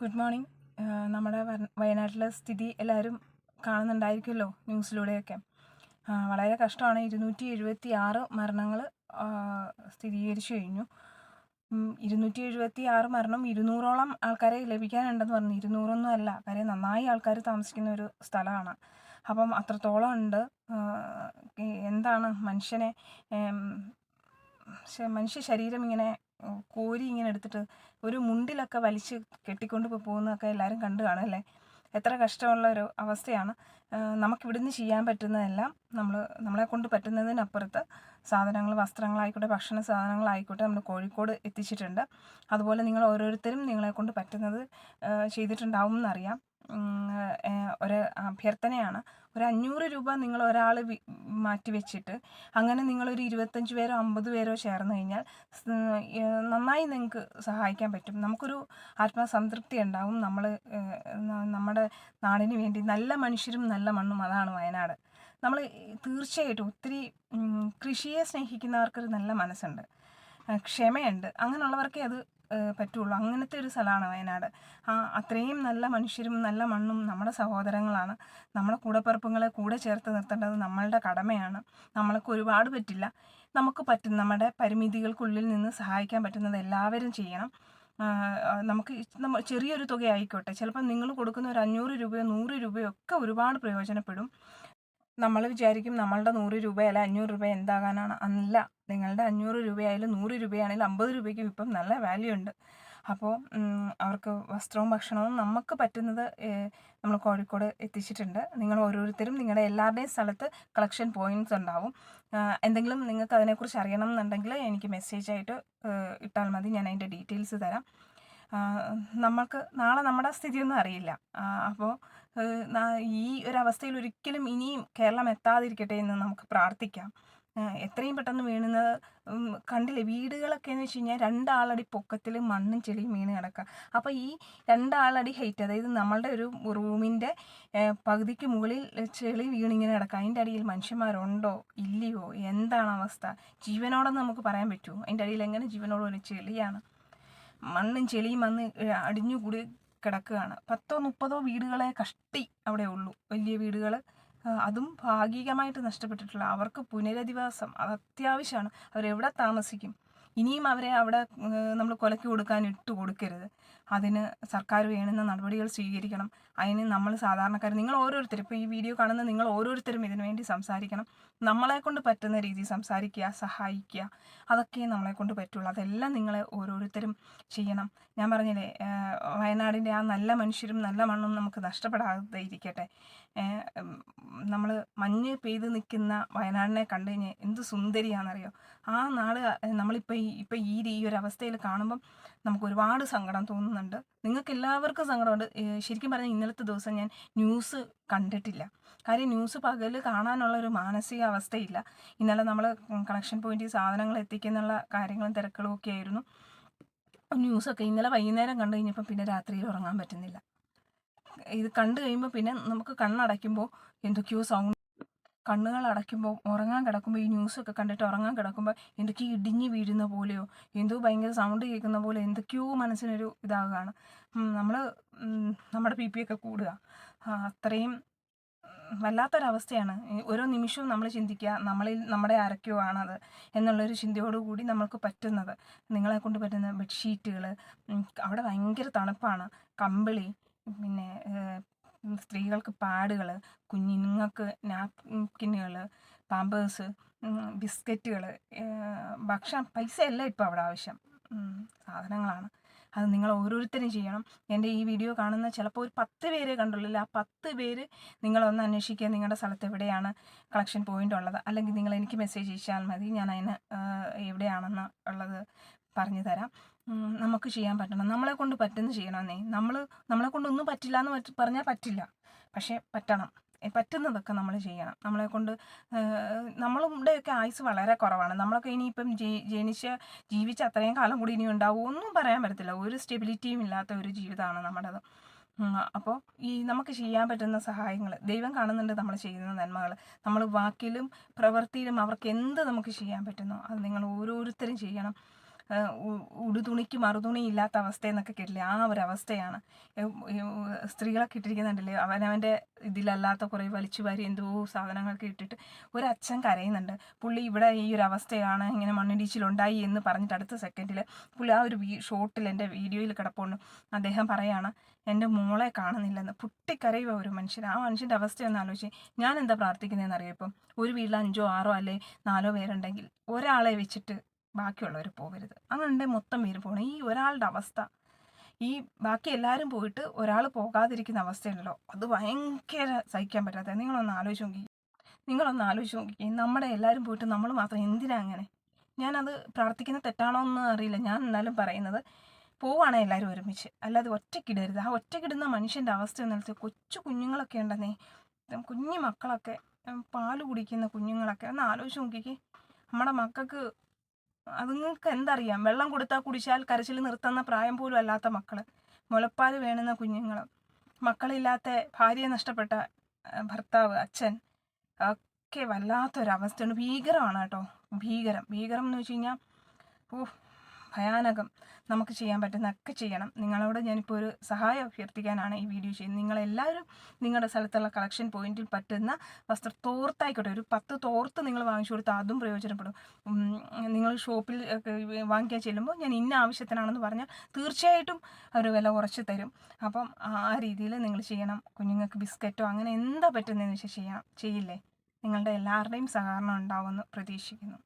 Good morning. നമ്മുടെ വയനാട്ടിലെ സ്ഥിതി എല്ലാവരും കാണുന്നുണ്ടായിരിക്കുമല്ലോ ന്യൂസിലൂടെയൊക്കെ. വളരെ കഷ്ടമാണ്. 276 മരണങ്ങൾ സ്ഥിരീകരിച്ചു കഴിഞ്ഞു. 276 മരണം, 200ഓളം ആൾക്കാരെ ലഭിക്കാനുണ്ടെന്ന് പറഞ്ഞു. 200ഒന്നും അല്ല, കാര്യം നന്നായി ആൾക്കാർ താമസിക്കുന്ന ഒരു സ്ഥലമാണ്. അപ്പം അത്രത്തോളം ഉണ്ട്. എന്താണ് മനുഷ്യ ശരീരം ഇങ്ങനെ കോരി ഇങ്ങനെ എടുത്തിട്ട് ഒരു മുണ്ടിലൊക്കെ വലിച്ച് കെട്ടിക്കൊണ്ട് പോകുന്നതൊക്കെ എല്ലാവരും കണ്ടു കാണും അല്ലേ? എത്ര കഷ്ടമുള്ള ഒരു അവസ്ഥയാണ്. നമുക്കിവിടുന്ന് ചെയ്യാൻ പറ്റുന്നതെല്ലാം നമ്മളെ കൊണ്ട് പറ്റുന്നതിനപ്പുറത്ത് സാധനങ്ങൾ, വസ്ത്രങ്ങളായിക്കോട്ടെ, ഭക്ഷണ സാധനങ്ങളായിക്കോട്ടെ, നമ്മൾ കോഴിക്കോട് എത്തിച്ചിട്ടുണ്ട്. അതുപോലെ നിങ്ങൾ ഓരോരുത്തരും നിങ്ങളെ കൊണ്ട് പറ്റുന്നത് ചെയ്തിട്ടുണ്ടാവും എന്നറിയാം. ഒരു അഭ്യർത്ഥനയാണ്. ഒരു 500 രൂപ നിങ്ങൾ ഒരാൾ മാറ്റി വെച്ചിട്ട് അങ്ങനെ നിങ്ങളൊരു 25 പേരോ 50 പേരോ ചേർന്ന് കഴിഞ്ഞാൽ നന്നായി നിങ്ങൾക്ക് സഹായിക്കാൻ പറ്റും. നമുക്കൊരു ആത്മസംതൃപ്തി ഉണ്ടാവും. നമ്മുടെ നാടിന് വേണ്ടി നല്ല മനുഷ്യരും നല്ല മണ്ണും, അതാണ് വയനാട്. നമ്മൾ തീർച്ചയായിട്ടും ഒത്തിരി കൃഷിയെ സ്നേഹിക്കുന്നവർക്കൊരു നല്ല മനസ്സുണ്ട്, ക്ഷമയുണ്ട്. അങ്ങനെയുള്ളവർക്കേ അത് പറ്റുള്ളൂ. അങ്ങനത്തെ ഒരു സ്ഥലമാണ് വയനാട്. അത്രയും നല്ല മനുഷ്യരും നല്ല മണ്ണും നമ്മുടെ സഹോദരങ്ങളാണ്. നമ്മളെ കൂടപ്പിറപ്പുകളെ കൂടെ ചേർത്ത് നിർത്തേണ്ടത് നമ്മളുടെ കടമയാണ്. നമ്മൾക്ക് ഒരുപാട് പറ്റില്ല, നമുക്ക് പറ്റും. നമ്മുടെ പരിമിതികൾക്കുള്ളിൽ നിന്ന് സഹായിക്കാൻ പറ്റുന്നത് എല്ലാവരും ചെയ്യണം. നമുക്ക് ചെറിയൊരു തുക ആയിക്കോട്ടെ, ചിലപ്പോൾ നിങ്ങൾ കൊടുക്കുന്ന ഒരു 500 രൂപയോ 100 രൂപയോ ഒക്കെ ഒരുപാട് പ്രയോജനപ്പെടും. നമ്മൾ വിചാരിക്കും നമ്മളുടെ 100 രൂപയല്ല 500 രൂപ എന്താകാനാണ്. അല്ല, നിങ്ങളുടെ 500 രൂപയായാലും 100 രൂപയാണെങ്കിലും 50 രൂപയ്ക്കും ഇപ്പം നല്ല വാല്യൂ ഉണ്ട്. അപ്പോൾ അവർക്ക് വസ്ത്രവും ഭക്ഷണവും നമുക്ക് പറ്റുന്നത് നമ്മൾ കോഴിക്കോട് എത്തിച്ചിട്ടുണ്ട്. നിങ്ങൾ ഓരോരുത്തരും നിങ്ങളുടെ എല്ലാവരുടെയും സ്ഥലത്ത് കളക്ഷൻ പോയിൻറ്റ്സ് ഉണ്ടാവും. എന്തെങ്കിലും നിങ്ങൾക്ക് അതിനെക്കുറിച്ച് അറിയണം എന്നുണ്ടെങ്കിൽ എനിക്ക് മെസ്സേജായിട്ട് ഇട്ടാൽ മതി, ഞാൻ അതിൻ്റെ ഡീറ്റെയിൽസ് തരാം. നമ്മൾക്ക് നാളെ നമ്മുടെ സ്ഥിതിയൊന്നും അറിയില്ല. അപ്പോൾ ഈ ഒരവസ്ഥയിൽ ഒരിക്കലും ഇനിയും കേരളം എത്താതിരിക്കട്ടെ എന്ന് നമുക്ക് പ്രാർത്ഥിക്കാം. എത്രയും പെട്ടെന്ന് വീണുന്നത് കണ്ടില്ലേ? വീടുകളൊക്കെ എന്ന് വെച്ച് കഴിഞ്ഞാൽ 2 ആളടി പൊക്കത്തിൽ മണ്ണും ചെളിയും വീണ് കിടക്കുക. അപ്പോൾ ഈ 2 ആളടി ഹൈറ്റ്, അതായത് നമ്മളുടെ ഒരു റൂമിൻ്റെ പകുതിക്ക് മുകളിൽ ചെളി വീണിങ്ങനെ കിടക്കുക. അതിൻ്റെ അടിയിൽ മനുഷ്യന്മാരുണ്ടോ ഇല്ലയോ, എന്താണ് അവസ്ഥ? ജീവനോടെന്ന് നമുക്ക് പറയാൻ പറ്റുമോ? അതിൻ്റെ അടിയിൽ എങ്ങനെ ജീവനോട് ഒരു ചെളിയാണ്, മണ്ണും ചെളിയും വന്ന് അടിഞ്ഞുകൂടി കിടക്കുകയാണ്. 10ഓ 30ഓ വീടുകളെ കഷ്ടി അവിടെ ഉള്ളൂ, വലിയ വീടുകൾ. അതും ഭാഗികമായിട്ട് നഷ്ടപ്പെട്ടിട്ടുള്ള അവർക്ക് പുനരധിവാസം അത് അത്യാവശ്യമാണ്. അവരെവിടെ താമസിക്കും? ഇനിയും അവരെ അവിടെ നമ്മൾ കൊലയ്ക്ക് കൊടുക്കാൻ ഇട്ട് കൊടുക്കരുത്. അതിന് സർക്കാർ വേണ്ടുന്ന നടപടികൾ സ്വീകരിക്കണം. അതിന് നമ്മൾ സാധാരണക്കാർ, നിങ്ങൾ ഓരോരുത്തരും, ഇപ്പോൾ ഈ വീഡിയോ കാണുന്ന നിങ്ങൾ ഓരോരുത്തരും ഇതിനു വേണ്ടി സംസാരിക്കണം. നമ്മളെ കൊണ്ട് പറ്റുന്ന രീതിയിൽ സംസാരിക്കുക, സഹായിക്കുക, അതൊക്കെ നമ്മളെ കൊണ്ട് പറ്റുള്ളൂ. അതെല്ലാം നിങ്ങളെ ഓരോരുത്തരും ചെയ്യണം. ഞാൻ പറഞ്ഞില്ലേ, വയനാടിൻ്റെ ആ നല്ല മനുഷ്യരും നല്ല മണ്ണും നമുക്ക് നഷ്ടപ്പെടാതെ ഇരിക്കട്ടെ. നമ്മൾ മഞ്ഞ് പെയ്ത് നിൽക്കുന്ന വയനാടിനെ കണ്ടു കഴിഞ്ഞാൽ എന്ത് സുന്ദരിയാണെന്നറിയോ? ആ നാട് നമ്മളിപ്പോൾ ഈ ഒരു അവസ്ഥയിൽ കാണുമ്പം നമുക്ക് ഒരുപാട് സങ്കടം തോന്നുന്നുണ്ട്. നിങ്ങൾക്ക് എല്ലാവർക്കും സങ്കടമുണ്ട്. ശരിക്കും പറഞ്ഞാൽ ഇന്നലത്തെ ദിവസം ഞാൻ ന്യൂസ് കണ്ടിട്ടില്ല. കാര്യം ന്യൂസ് പകൽ കാണാനുള്ള ഒരു മാനസികാവസ്ഥയില്ല. ഇന്നലെ നമ്മൾ കളക്ഷൻ പോയിൻറ്റിൽ സാധനങ്ങൾ എത്തിക്കുന്നുള്ള കാര്യങ്ങളും തിരക്കുകളും ഒക്കെ ആയിരുന്നു. ന്യൂസൊക്കെ ഇന്നലെ വൈകുന്നേരം കണ്ടു കഴിഞ്ഞപ്പോൾ പിന്നെ രാത്രിയിൽ ഉറങ്ങാൻ പറ്റുന്നില്ല. ഇത് കണ്ടു കഴിയുമ്പോൾ പിന്നെ നമുക്ക് കണ്ണടയ്ക്കുമ്പോൾ എന്തൊക്കെയോ സൗണ്ട്, കണ്ണുകൾ അടയ്ക്കുമ്പോൾ ഉറങ്ങാൻ കിടക്കുമ്പോൾ ഈ ന്യൂസൊക്കെ കണ്ടിട്ട് ഉറങ്ങാൻ കിടക്കുമ്പോൾ എന്തൊക്കെയോ ഇടിഞ്ഞ് വീഴുന്ന പോലെയോ എന്തോ ഭയങ്കര സൗണ്ട് കേൾക്കുന്ന പോലെ എന്തൊക്കെയോ മനസ്സിനൊരു ഇതാകുകയാണ്. നമ്മുടെ BP ഒക്കെ കൂടുക. അത്രയും വല്ലാത്തൊരവസ്ഥയാണ്. ഓരോ നിമിഷവും നമ്മൾ ചിന്തിക്കുക നമ്മുടെ ആരൊക്കെയോ ആണത് എന്നുള്ളൊരു ചിന്തയോടുകൂടി നമ്മൾക്ക് പറ്റുന്നത്, നിങ്ങളെ കൊണ്ട് പറ്റുന്ന ബെഡ്ഷീറ്റുകൾ, അവിടെ ഭയങ്കര തണുപ്പാണ്, കമ്പിളി, പിന്നെ സ്ത്രീകൾക്ക് പാഡുകൾ, കുഞ്ഞുങ്ങൾക്ക് നാപ്കിനുകൾ, പാമ്പേഴ്സ്, ബിസ്ക്കറ്റുകൾ, പൈസയല്ല ഇപ്പോൾ അവിടെ ആവശ്യം, സാധനങ്ങളാണ്. അത് നിങ്ങൾ ഓരോരുത്തരും ചെയ്യണം. എൻ്റെ ഈ വീഡിയോ കാണുന്ന ചിലപ്പോൾ ഒരു 10 പേരെ കണ്ടുള്ളൂ. ആ 10 പേര് നിങ്ങളൊന്ന് അന്വേഷിക്കുക, നിങ്ങളുടെ സ്ഥലത്ത് എവിടെയാണ് കളക്ഷൻ പോയിൻ്റ് ഉള്ളത്. അല്ലെങ്കിൽ നിങ്ങൾ എനിക്ക് മെസ്സേജ് അയച്ചാൽ മതി, ഞാൻ അതിന് എവിടെയാണെന്ന് ഉള്ളത് പറഞ്ഞു തരാം. നമുക്ക് ചെയ്യാൻ പറ്റണം, നമ്മളെ കൊണ്ട് പറ്റുന്ന ചെയ്യണമെന്നേ. നമ്മളെ കൊണ്ടൊന്നും പറ്റില്ല എന്ന് പറഞ്ഞാൽ പറ്റില്ല, പക്ഷേ പറ്റണം. പറ്റുന്നതൊക്കെ നമ്മൾ ചെയ്യണം. നമ്മളെ കൊണ്ട് നമ്മളുടെയൊക്കെ ആയുസ് വളരെ കുറവാണ്. നമ്മളൊക്കെ ഇനിയിപ്പം ജീവിച്ച അത്രയും കാലം കൂടി ഇനി ഉണ്ടാവും, ഒന്നും പറയാൻ പറ്റത്തില്ല. ഒരു സ്റ്റെബിലിറ്റിയും ഇല്ലാത്ത ഒരു ജീവിതമാണ് നമ്മുടേത്. അപ്പോൾ നമുക്ക് ചെയ്യാൻ പറ്റുന്ന സഹായങ്ങൾ ദൈവം കാണുന്നുണ്ട്, നമ്മൾ ചെയ്യുന്ന നന്മകൾ. നമ്മൾ വാക്കിലും പ്രവൃത്തിയിലും അവർക്ക് എന്ത് നമുക്ക് ചെയ്യാൻ പറ്റുന്നോ അത് നിങ്ങൾ ഓരോരുത്തരും ചെയ്യണം. ഉടുതുണിക്ക് മറുതുണി ഇല്ലാത്ത അവസ്ഥയെന്നൊക്കെ കേട്ടില്ലേ, ആ ഒരു അവസ്ഥയാണ്. സ്ത്രീകളൊക്കെ ഇട്ടിരിക്കുന്നുണ്ടല്ലേ, അവനവൻ്റെ ഇതിലല്ലാത്ത കുറേ വലിച്ചു വാരി എന്തോ സാധനങ്ങളൊക്കെ ഇട്ടിട്ട് ഒരച്ഛൻ കരയുന്നുണ്ട്. പുള്ളി ഇവിടെ ഈ ഒരു അവസ്ഥയാണ്, ഇങ്ങനെ മണ്ണിടിച്ചിലുണ്ടായി എന്ന് പറഞ്ഞിട്ട് അടുത്ത സെക്കൻഡിൽ പുള്ളി ആ ഒരു ഷോട്ടിൽ എൻ്റെ വീഡിയോയിൽ കിടപ്പുണ്ട്. അദ്ദേഹം പറയാണ് എൻ്റെ മോളെ കാണുന്നില്ലെന്ന്. പൊട്ടിക്കരയുക ഒരു മനുഷ്യൻ. ആ മനുഷ്യൻ്റെ അവസ്ഥയൊന്ന് ആലോചിച്ച്. ഞാൻ എന്താ പ്രാർത്ഥിക്കുന്നതെന്ന് അറിയാം. ഇപ്പം ഒരു വീട്ടിൽ 5 6 അല്ലെ 4 പേരുണ്ടെങ്കിൽ ഒരാളെ വെച്ചിട്ട് ബാക്കിയുള്ളവർ പോകരുത്. അങ്ങനെ മൊത്തം പേര് പോകണം. ഈ ഒരാളുടെ അവസ്ഥ, ഈ ബാക്കി എല്ലാവരും പോയിട്ട് ഒരാൾ പോകാതിരിക്കുന്ന അവസ്ഥയുണ്ടല്ലോ, അത് ഭയങ്കര സഹിക്കാൻ പറ്റാത്ത. നിങ്ങളൊന്ന് ആലോചിച്ച് നോക്കി. നമ്മുടെ എല്ലാവരും പോയിട്ട് നമ്മൾ മാത്രം എന്തിനാ അങ്ങനെ? ഞാനത് പ്രാർത്ഥിക്കുന്ന തെറ്റാണോ എന്ന് അറിയില്ല. ഞാൻ എന്നാലും പറയുന്നത്, പോവുകയാണെ എല്ലാവരും ഒരുമിച്ച്, അല്ലാതെ ഒറ്റയ്ക്കിടരുത്. ആ ഒറ്റയ്ക്കിടുന്ന മനുഷ്യൻ്റെ അവസ്ഥ എന്ന് കൊച്ചു കുഞ്ഞുങ്ങളൊക്കെ ഉണ്ടെന്നേ, കുഞ്ഞു മക്കളൊക്കെ, പാല് കുടിക്കുന്ന കുഞ്ഞുങ്ങളൊക്കെ ഒന്ന് ആലോചിച്ച് നോക്കിക്കേ. നമ്മുടെ മക്കൾക്ക് അതുങ്ങൾക്ക് എന്തറിയാം? വെള്ളം കൊടുത്താൽ കുടിച്ചാൽ കരച്ചിൽ നിർത്തുന്ന പ്രായം പോലും അല്ലാത്ത മക്കൾ, മുലപ്പാൽ വേണ്ടുന്ന കുഞ്ഞുങ്ങൾ, മക്കളില്ലാത്ത, ഭാര്യയെ നഷ്ടപ്പെട്ട ഭർത്താവ്, അച്ഛൻ, ഒക്കെ വല്ലാത്തൊരവസ്ഥയാണ്. ഭീകരമാണ് കേട്ടോ, ഭീകരം എന്ന് വെച്ച് കഴിഞ്ഞാൽ ഭയാനകം. നമുക്ക് ചെയ്യാൻ പറ്റുന്നതൊക്കെ ചെയ്യണം. നിങ്ങളോട് ഞാനിപ്പോൾ ഒരു സഹായം അഭ്യർത്ഥിക്കാനാണ് ഈ വീഡിയോ ചെയ്യുന്നത്. നിങ്ങളെല്ലാവരും നിങ്ങളുടെ സ്ഥലത്തുള്ള കളക്ഷൻ പോയിന്റിൽ പറ്റുന്ന തോർത്തായിക്കോട്ടെ, ഒരു 10 തോർത്ത് നിങ്ങൾ വാങ്ങിച്ചു കൊടുത്താൽ അതും പ്രയോജനപ്പെടും. നിങ്ങൾ ഷോപ്പിൽ വാങ്ങിക്കാൻ ചെല്ലുമ്പോൾ ഞാൻ ഇന്ന ആവശ്യത്തിനാണെന്ന് പറഞ്ഞാൽ തീർച്ചയായിട്ടും അവർ വില കുറച്ച് തരും. അപ്പം ആ രീതിയിൽ നിങ്ങൾ ചെയ്യണം. കുഞ്ഞുങ്ങൾക്ക് ബിസ്ക്കറ്റോ അങ്ങനെ എന്താ പറ്റുന്നതെന്ന് വെച്ചാൽ ചെയ്യില്ലേ? നിങ്ങളുടെ എല്ലാവരുടെയും സഹകരണം ഉണ്ടാവുമെന്ന് പ്രതീക്ഷിക്കുന്നു.